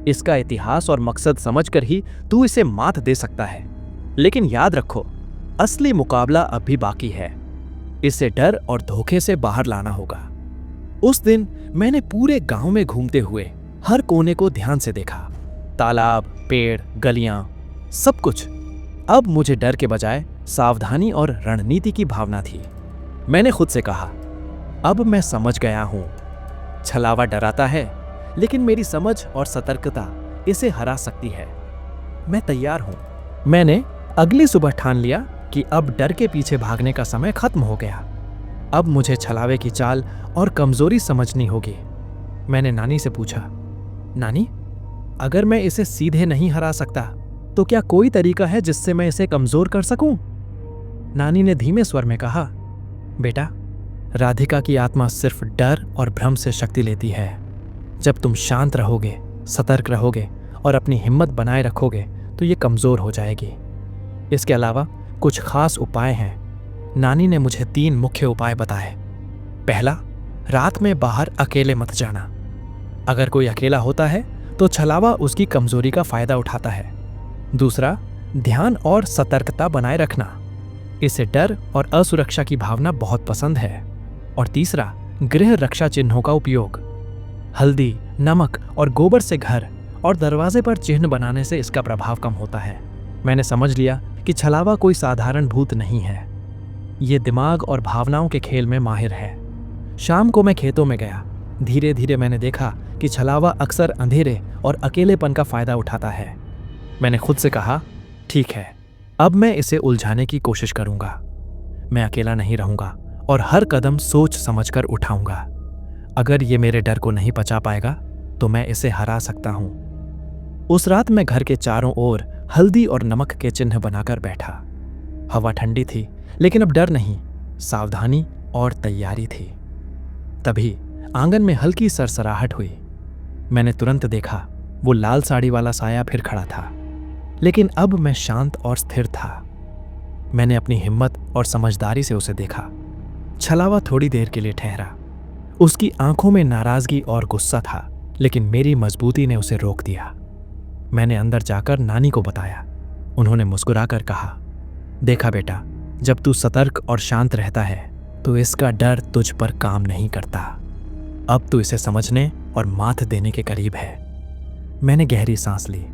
इसका इतिहास और मकसद समझकर ही तू इसे मात दे सकता है। लेकिन याद रखो, असली मुकाबला अब भी बाकी है। इसे डर और धोखे से बाहर लाना होगा। उस दिन मैंने पूरे गांव में घूमते हुए हर कोने को ध्यान से देखा। तालाब, पेड़, गलियां, सब कुछ। अब मुझे डर के बजाय सावधानी और रणनीति की भावना थी। मैंने खुद से कहा, अब मैं समझ गया हूं। छलावा डराता है, लेकिन मेरी समझ और सतर्कता इसे हरा सकती है। मैं तैयार हूं। मैंने अगली सुबह ठान लिया कि अब डर के पीछे भागने का समय खत्म हो गया। अब मुझे छलावे की चाल और कमजोरी समझनी होगी। मैंने नानी से पूछा, नानी, अगर मैं इसे सीधे नहीं हरा सकता, तो क्या कोई तरीका है जिससे मैं इसे कमजोर कर सकूं? नानी ने धीमे स्वर में कहा, बेटा, राधिका की आत्मा सिर्फ डर और भ्रम से शक्ति लेती है। जब तुम शांत रहोगे, सतर्क रहोगे और अपनी हिम्मत बनाए रखोगे, तो ये कमजोर हो जाएगी। इसके अलावा कुछ खास उपाय हैं। नानी ने मुझे 3 मुख्य उपाय बताए। पहला, रात में बाहर अकेले मत जाना। अगर कोई अकेला होता है तो छलावा उसकी कमजोरी का फायदा उठाता है। दूसरा, ध्यान और सतर्कता बनाए रखना। इसे डर और असुरक्षा की भावना बहुत पसंद है। और तीसरा, गृह रक्षा चिन्हों का उपयोग। हल्दी, नमक और गोबर से घर और दरवाजे पर चिन्ह बनाने से इसका प्रभाव कम होता है। मैंने समझ लिया कि छलावा कोई साधारण भूत नहीं है। ये दिमाग और भावनाओं के खेल में माहिर है। शाम को मैं खेतों में गया। धीरे धीरे मैंने देखा कि छलावा अक्सर अंधेरे और अकेलेपन का फायदा उठाता है। मैंने खुद से कहा, ठीक है, अब मैं इसे उलझाने की कोशिश करूंगा। मैं अकेला नहीं रहूंगा और हर कदम सोच समझकर उठाऊंगा। अगर ये मेरे डर को नहीं पचा पाएगा, तो मैं इसे हरा सकता हूं। उस रात मैं घर के चारों ओर हल्दी और नमक के चिन्ह बनाकर बैठा। हवा ठंडी थी, लेकिन अब डर नहीं, सावधानी और तैयारी थी। तभी आंगन में हल्की सरसराहट हुई। मैंने तुरंत देखा, वो लाल साड़ी वाला साया फिर खड़ा था, लेकिन अब मैं शांत और स्थिर था। मैंने अपनी हिम्मत और समझदारी से उसे देखा। छलावा थोड़ी देर के लिए ठहरा। उसकी आंखों में नाराजगी और गुस्सा था, लेकिन मेरी मजबूती ने उसे रोक दिया। मैंने अंदर जाकर नानी को बताया। उन्होंने मुस्कुराकर कहा, देखा बेटा, जब तू सतर्क और शांत रहता है तो इसका डर तुझ पर काम नहीं करता। अब तू इसे समझने और मात देने के करीब है। मैंने गहरी सांस ली।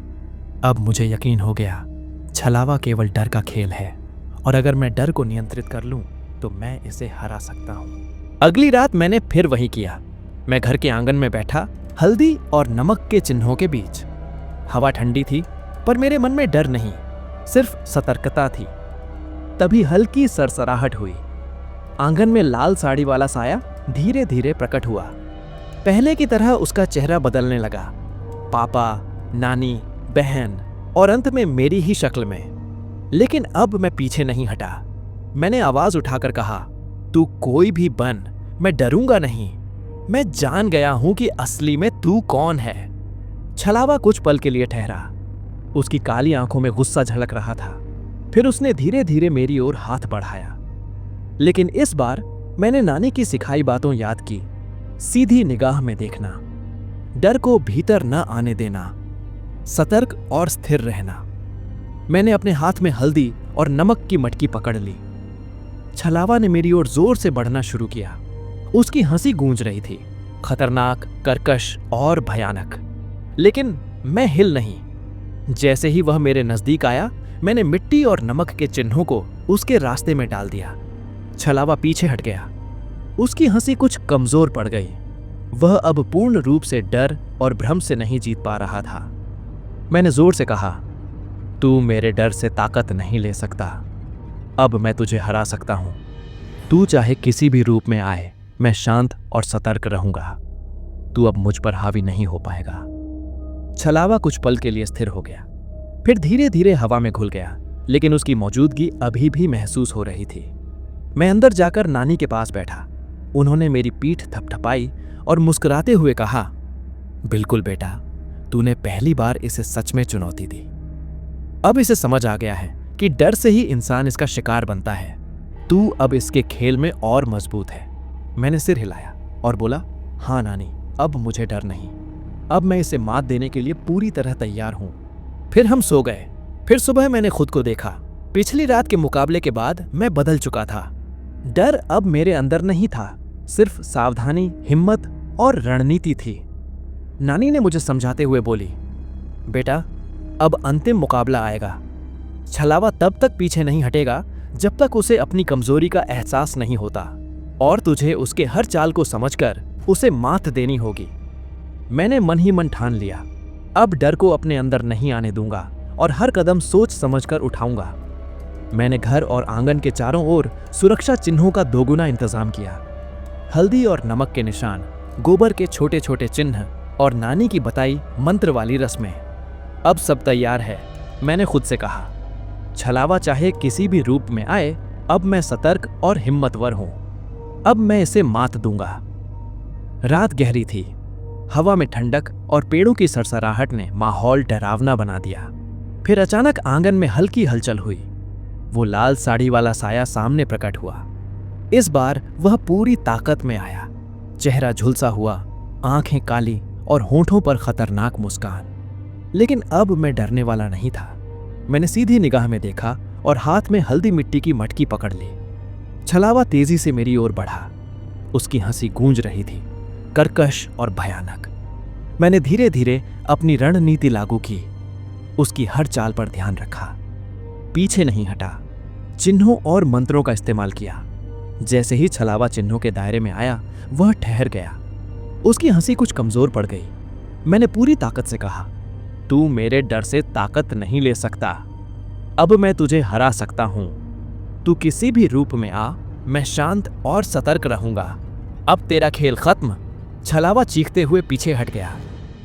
अब मुझे यकीन हो गया, छलावा केवल डर का खेल है और अगर मैं डर को नियंत्रित कर लूं तो मैं इसे हरा सकता हूं। अगली रात मैंने फिर वही किया। मैं घर के आंगन में बैठा, हल्दी और नमक के चिन्हों के बीच। हवा ठंडी थी, पर मेरे मन में डर नहीं, सिर्फ सतर्कता थी। तभी हल्की सरसराहट हुई। आंगन में लाल साड़ी वाला साया धीरे धीरे प्रकट हुआ। पहले की तरह उसका चेहरा बदलने लगा, पापा, नानी, बहन और अंत में मेरी ही शक्ल में। लेकिन अब मैं पीछे नहीं हटा। मैंने आवाज उठाकर कहा, तू कोई भी बन, मैं डरूंगा नहीं। मैं जान गया हूं कि असली में तू कौन है। छलावा कुछ पल के लिए ठहरा। उसकी काली आंखों में गुस्सा झलक रहा था। फिर उसने धीरे धीरे मेरी ओर हाथ बढ़ाया। लेकिन इस बार मैंने नानी की सिखाई बातों याद की। सीधी निगाह में देखना, डर को भीतर न आने देना, सतर्क और स्थिर रहना। मैंने अपने हाथ में हल्दी और नमक की मटकी पकड़ ली। छलावा ने मेरी ओर जोर से बढ़ना शुरू किया। उसकी हंसी गूंज रही थी, खतरनाक, कर्कश और भयानक। लेकिन मैं हिल नहीं। जैसे ही वह मेरे नजदीक आया, मैंने मिट्टी और नमक के चिन्हों को उसके रास्ते में डाल दिया। छलावा पीछे हट गया। उसकी हंसी कुछ कमजोर पड़ गई। वह अब पूर्ण रूप से डर और भ्रम से नहीं जीत पा रहा था। मैंने जोर से कहा, तू मेरे डर से ताकत नहीं ले सकता। अब मैं तुझे हरा सकता हूं। तू चाहे किसी भी रूप में आए, मैं शांत और सतर्क रहूंगा। तू अब मुझ पर हावी नहीं हो पाएगा। छलावा कुछ पल के लिए स्थिर हो गया, फिर धीरे धीरे हवा में घुल गया, लेकिन उसकी मौजूदगी अभी भी महसूस हो रही थी। मैं अंदर जाकर नानी के पास बैठा। उन्होंने मेरी पीठ थपथपाई और मुस्कुराते हुए कहा, बिल्कुल बेटा, तूने पहली बार इसे सच में चुनौती दी। अब इसे समझ आ गया है कि डर से ही इंसान इसका शिकार बनता है। तू अब इसके खेल में और मजबूत है। मैंने सिर हिलाया और बोला, हाँ नानी, अब मुझे डर नहीं। अब मैं इसे मात देने के लिए पूरी तरह तैयार हूं। फिर हम सो गए। फिर सुबह मैंने खुद को देखा। पिछली रात के मुकाबले के बाद मैं बदल चुका था। डर अब मेरे अंदर नहीं था, सिर्फ सावधानी, हिम्मत और रणनीति थी। नानी ने मुझे समझाते हुए बोली, बेटा, अब अंतिम मुकाबला आएगा। छलावा तब तक पीछे नहीं हटेगा जब तक उसे अपनी कमजोरी का एहसास नहीं होता, और तुझे उसके हर चाल को समझकर उसे मात देनी होगी। मैंने मन ही मन ठान लिया, अब डर को अपने अंदर नहीं आने दूंगा और हर कदम सोच समझकर उठाऊंगा। मैंने घर और आंगन के चारों ओर सुरक्षा चिन्हों का दोगुना इंतजाम किया। हल्दी और नमक के निशान, गोबर के छोटे छोटे चिन्ह और नानी की बताई मंत्र वाली रस्में। अब सब तैयार है, मैंने खुद से कहा। छलावा चाहे किसी भी रूप में आए, अब मैं सतर्क और हिम्मतवर हूं। अब मैं इसे मात दूंगा। रात गहरी थी। हवा में ठंडक और पेड़ों की सरसराहट ने माहौल डरावना बना दिया। फिर अचानक आंगन में हल्की हलचल हुई। वो लाल साड़ी वाला साया सामने प्रकट हुआ। इस बार वह पूरी ताकत में आया। चेहरा झुलसा हुआ, आंखें काली और होंठों पर खतरनाक मुस्कान। लेकिन अब मैं डरने वाला नहीं था। मैंने सीधी निगाह में देखा और हाथ में हल्दी मिट्टी की मटकी पकड़ ली। छलावा तेजी से मेरी ओर बढ़ा। उसकी हंसी गूंज रही थी, कर्कश और भयानक। मैंने धीरे धीरे अपनी रणनीति लागू की। उसकी हर चाल पर ध्यान रखा, पीछे नहीं हटा, चिन्हों और मंत्रों का इस्तेमाल किया। जैसे ही छलावा चिन्हों के दायरे में आया, वह ठहर गया। उसकी हंसी कुछ कमजोर पड़ गई। मैंने पूरी ताकत से कहा, तू मेरे डर से ताकत नहीं ले सकता। अब मैं तुझे हरा सकता हूं। तू किसी भी रूप में आ, मैं शांत और सतर्क रहूंगा। अब तेरा खेल खत्म। छलावा चीखते हुए पीछे हट गया।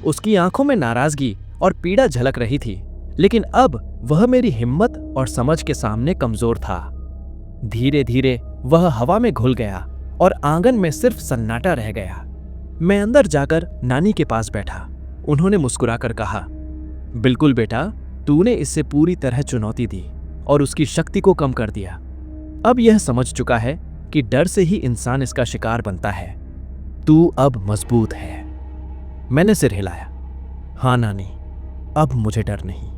उसकी आंखों में नाराजगी और पीड़ा झलक रही थी, लेकिन अब वह मेरी हिम्मत और समझ के सामने कमजोर था। धीरे धीरे वह हवा में घुल गया और आंगन में सिर्फ सन्नाटा रह गया। मैं अंदर जाकर नानी के पास बैठा। उन्होंने मुस्कुराकर कहा, बिल्कुल बेटा, तूने इससे पूरी तरह चुनौती दी और उसकी शक्ति को कम कर दिया। अब यह समझ चुका है कि डर से ही इंसान इसका शिकार बनता है। तू अब मजबूत है। मैंने सिर हिलाया। हाँ नानी, अब मुझे डर नहीं।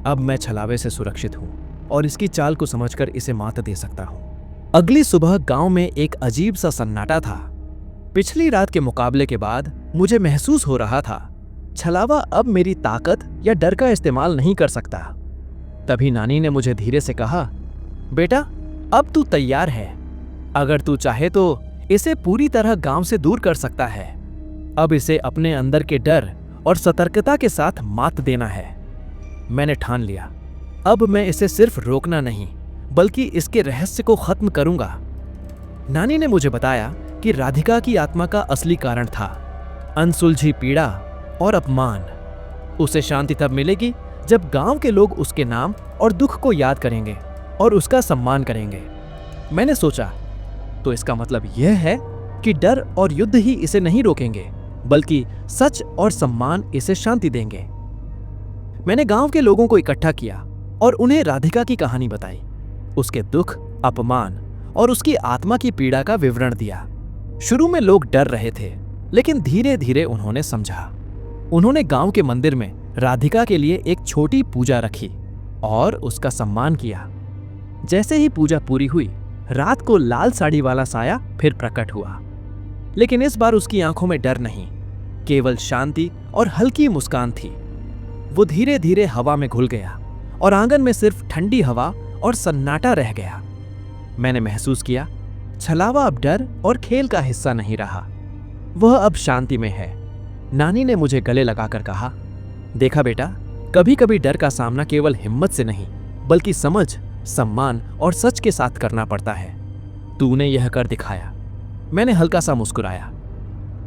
अब मैं छलावे से सुरक्षित हूं और इसकी चाल को समझकर इसे मात दे सकता हूं। अगली सुबह गांव में एक अजीब सा सन्नाटा था। पिछली रात के मुकाबले के बाद मुझे महसूस हो रहा था, छलावा अब मेरी ताकत या डर का इस्तेमाल नहीं कर सकता। तभी नानी ने मुझे धीरे से कहा, बेटा, अब तू तैयार है। अगर तू चाहे तो इसे पूरी तरह गांव से दूर कर सकता है। अब इसे अपने अंदर के डर और सतर्कता के साथ मात देना है। मैंने ठान लिया, अब मैं इसे सिर्फ रोकना नहीं, बल्कि इसके रहस्य को खत्म करूंगा। नानी ने मुझे बताया कि राधिका की आत्मा का असली कारण था अनसुलझी पीड़ा और अपमान। उसे शांति तब मिलेगी जब गांव के लोग उसके नाम और दुख को याद करेंगे और उसका सम्मान करेंगे। मैंने सोचा, तो इसका मतलब यह है कि डर और युद्ध ही इसे नहीं रोकेंगे, बल्कि सच और सम्मान इसे शांति देंगे। मैंने गांव के लोगों को इकट्ठा किया और उन्हें राधिका की कहानी बताई, उसके दुख, अपमान और उसकी आत्मा की पीड़ा का विवरण दिया। शुरू में लोग डर रहे थे, लेकिन धीरे धीरे उन्होंने समझा। उन्होंने गांव के मंदिर में राधिका के लिए एक छोटी पूजा रखी और उसका सम्मान किया। जैसे ही पूजा पूरी हुई, रात को लाल साड़ी वाला साया फिर प्रकट हुआ। लेकिन इस बार उसकी आंखों में डर नहीं, केवल शांति और हल्की मुस्कान थी। वो धीरे धीरे हवा में घुल गया और आंगन में सिर्फ ठंडी हवा और सन्नाटा रह गया। मैंने महसूस किया, छलावा अब डर और खेल का हिस्सा नहीं रहा, वह अब शांति में है। नानी ने मुझे गले लगाकर कहा, देखा बेटा, कभी कभी डर का सामना केवल हिम्मत से नहीं, बल्कि समझ, सम्मान और सच के साथ करना पड़ता है। तूने यह कर दिखाया। मैंने हल्का सा मुस्कुराया।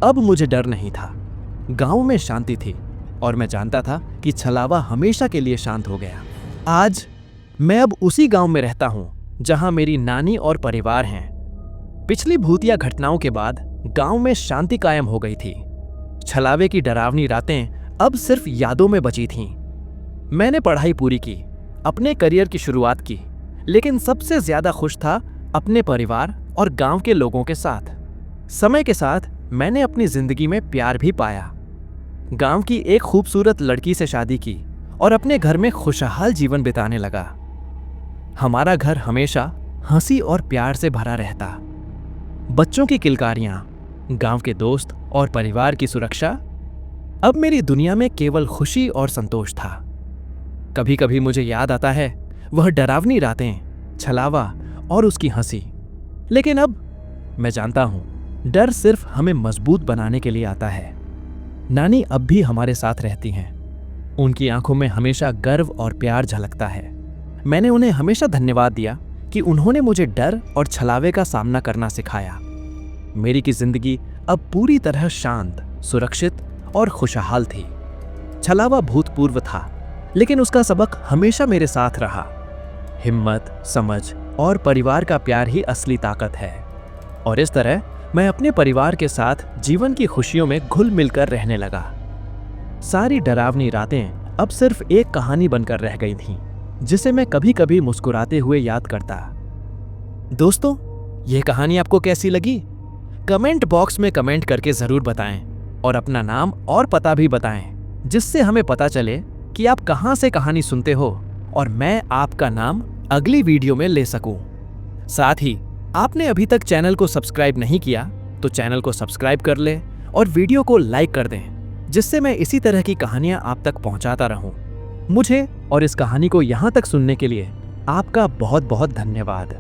अब मुझे डर नहीं था। गांव में शांति थी और मैं जानता था कि छलावा हमेशा के लिए शांत हो गया। आज मैं अब उसी गांव में रहता हूं जहां मेरी नानी और परिवार हैं। पिछली भूतिया घटनाओं के बाद गांव में शांति कायम हो गई थी। छलावे की डरावनी रातें अब सिर्फ यादों में बची थीं। मैंने पढ़ाई पूरी की, अपने करियर की शुरुआत की, लेकिन सबसे ज्यादा खुश था अपने परिवार और गांव के लोगों के साथ। समय के साथ मैंने अपनी जिंदगी में प्यार भी पाया। गांव की एक खूबसूरत लड़की से शादी की और अपने घर में खुशहाल जीवन बिताने लगा। हमारा घर हमेशा हंसी और प्यार से भरा रहता। बच्चों की किलकारियां, गांव के दोस्त और परिवार की सुरक्षा। अब मेरी दुनिया में केवल खुशी और संतोष था। कभी कभी मुझे याद आता है वह डरावनी रातें, छलावा और उसकी हंसी। लेकिन अब मैं जानता हूं, डर सिर्फ हमें मजबूत बनाने के लिए आता है। नानी अब भी हमारे साथ रहती हैं। उनकी आंखों में हमेशा गर्व और प्यार झलकता है। मैंने उन्हें हमेशा धन्यवाद दिया कि उन्होंने मुझे डर और छलावे का सामना करना सिखाया। मेरी की जिंदगी अब पूरी तरह शांत, सुरक्षित और खुशहाल थी। छलावा भूतपूर्व था, लेकिन उसका सबक हमेशा मेरे साथ रहा। हिम्मत, समझ और परिवार का प्यार ही असली ताकत है। और इस तरह मैं अपने परिवार के साथ जीवन की खुशियों में घुल मिलकर रहने लगा। सारी डरावनी रातें अब सिर्फ एक कहानी बनकर रह गई थीं, जिसे मैं कभी कभी मुस्कुराते हुए याद करता। दोस्तों, यह कहानी आपको कैसी लगी? कमेंट बॉक्स में कमेंट करके जरूर बताएं और अपना नाम और पता भी बताएं, जिससे हमें पता चले कि आप कहां से कहानी सुनते हो और मैं आपका नाम अगली वीडियो में ले सकूं। साथ ही आपने अभी तक चैनल को सब्सक्राइब नहीं किया तो चैनल को सब्सक्राइब कर लें और वीडियो को लाइक कर दें, जिससे मैं इसी तरह की कहानियां आप तक पहुंचाता रहूं। मुझे और इस कहानी को यहां तक सुनने के लिए आपका बहुत बहुत धन्यवाद।